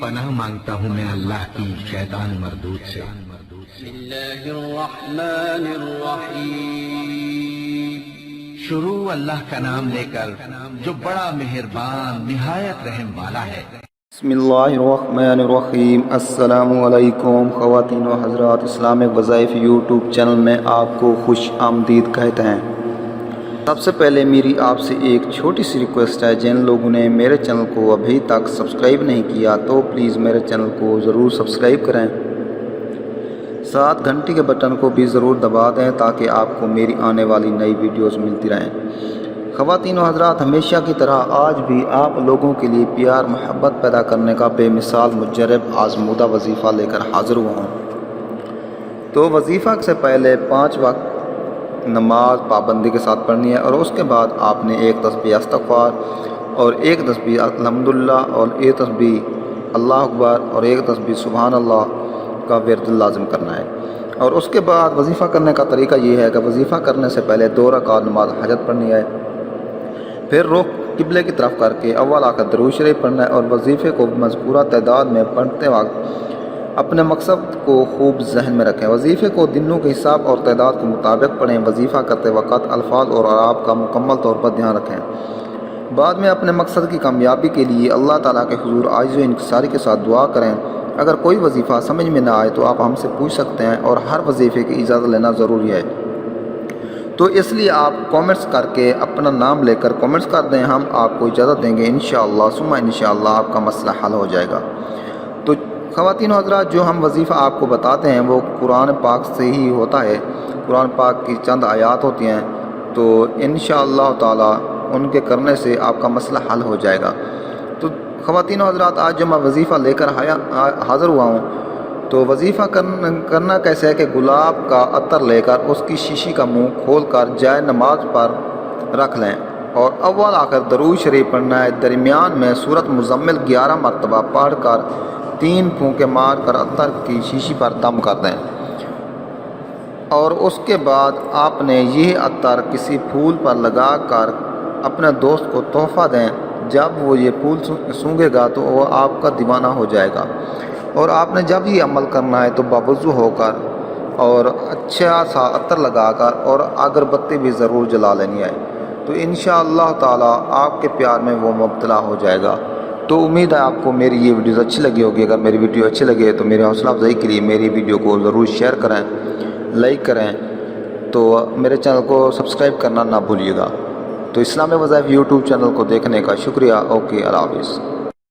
پناہ مانگتا ہوں میں اللہ کی شیطان مردود سے۔ بسم اللہ الرحمن الرحیم۔ شروع اللہ کا نام لے کر جو بڑا مہربان نہایت رحم والا ہے۔ بسم اللہ الرحمن الرحیم۔ السلام علیکم خواتین و حضرات، اسلامک وظائف یوٹیوب چینل میں آپ کو خوش آمدید کہتے ہیں۔ سب سے پہلے میری آپ سے ایک چھوٹی سی ریکویسٹ ہے، جن لوگوں نے میرے چینل کو ابھی تک سبسکرائب نہیں کیا تو پلیز میرے چینل کو ضرور سبسکرائب کریں، ساتھ گھنٹی کے بٹن کو بھی ضرور دبا دیں تاکہ آپ کو میری آنے والی نئی ویڈیوز ملتی رہیں۔ خواتین و حضرات، ہمیشہ کی طرح آج بھی آپ لوگوں کے لیے پیار محبت پیدا کرنے کا بے مثال مجرب آزمودہ وظیفہ لے کر حاضر ہوا ہوں۔ تو وظیفہ سے پہلے 5 وقت نماز پابندی کے ساتھ پڑھنی ہے، اور اس کے بعد آپ نے ایک تسبیح استغفار اور ایک تسبیح الحمدللہ اور ایک تسبیح اللہ اکبر اور ایک تسبیح سبحان اللہ کا ورد لازم کرنا ہے۔ اور اس کے بعد وظیفہ کرنے کا طریقہ یہ ہے کہ وظیفہ کرنے سے پہلے 2 رکعت نماز حاجت پڑھنی ہے، پھر رخ قبلے کی طرف کر کے اول آ کر درود شریف پڑھنا ہے، اور وظیفے کو مذکورہ تعداد میں پڑھتے وقت اپنے مقصد کو خوب ذہن میں رکھیں۔ وظیفے کو دنوں کے حساب اور تعداد کے مطابق پڑھیں۔ وظیفہ کرتے وقت الفاظ اور اعراب کا مکمل طور پر دھیان رکھیں۔ بعد میں اپنے مقصد کی کامیابی کے لیے اللہ تعالیٰ کے حضور عاجز و انکساری کے ساتھ دعا کریں۔ اگر کوئی وظیفہ سمجھ میں نہ آئے تو آپ ہم سے پوچھ سکتے ہیں، اور ہر وظیفے کی اجازت لینا ضروری ہے، تو اس لیے آپ کامنٹس کر کے اپنا نام لے کر کامنٹس کر دیں، ہم آپ کو اجازت دیں گے انشاءاللہ ثم انشاءاللہ آپ کا مسئلہ حل ہو جائے گا۔ تو خواتین و حضرات، جو ہم وظیفہ آپ کو بتاتے ہیں وہ قرآن پاک سے ہی ہوتا ہے، قرآن پاک کی چند آیات ہوتی ہیں، تو انشاءاللہ تعالی ان کے کرنے سے آپ کا مسئلہ حل ہو جائے گا۔ تو خواتین و حضرات، آج جو میں وظیفہ لے کر حاضر ہوا ہوں، تو وظیفہ کرنا کیسے ہے کہ گلاب کا عطر لے کر اس کی شیشی کا منہ کھول کر جائے نماز پر رکھ لیں، اور اول آ کر درود شریف پڑھنا ہے۔ درمیان میں سورۃ مزمل 11 مرتبہ پڑھ کر 3 پھونکے مار کر عطر کی شیشی پر دم کر دیں، اور اس کے بعد آپ نے یہ عطر کسی پھول پر لگا کر اپنے دوست کو تحفہ دیں۔ جب وہ یہ پھول سونگھے گا تو وہ آپ کا دیوانہ ہو جائے گا، اور آپ نے جب یہ عمل کرنا ہے تو باوضو ہو کر اور اچھا سا عطر لگا کر اور اگربتی بھی ضرور جلا لینی ہے، تو انشاءاللہ تعالی آپ کے پیار میں وہ مبتلا ہو جائے گا۔ تو امید ہے آپ کو میری یہ ویڈیوز اچھی لگی ہوگی۔ اگر میری ویڈیو اچھی لگے تو میری حوصلہ افزائی کے لیے میری ویڈیو کو ضرور شیئر کریں، لائک کریں، تو میرے چینل کو سبسکرائب کرنا نہ بھولیے گا۔ تو اسلامی وظائف یوٹیوب چینل کو دیکھنے کا شکریہ۔ اوکے، اللہ حافظ۔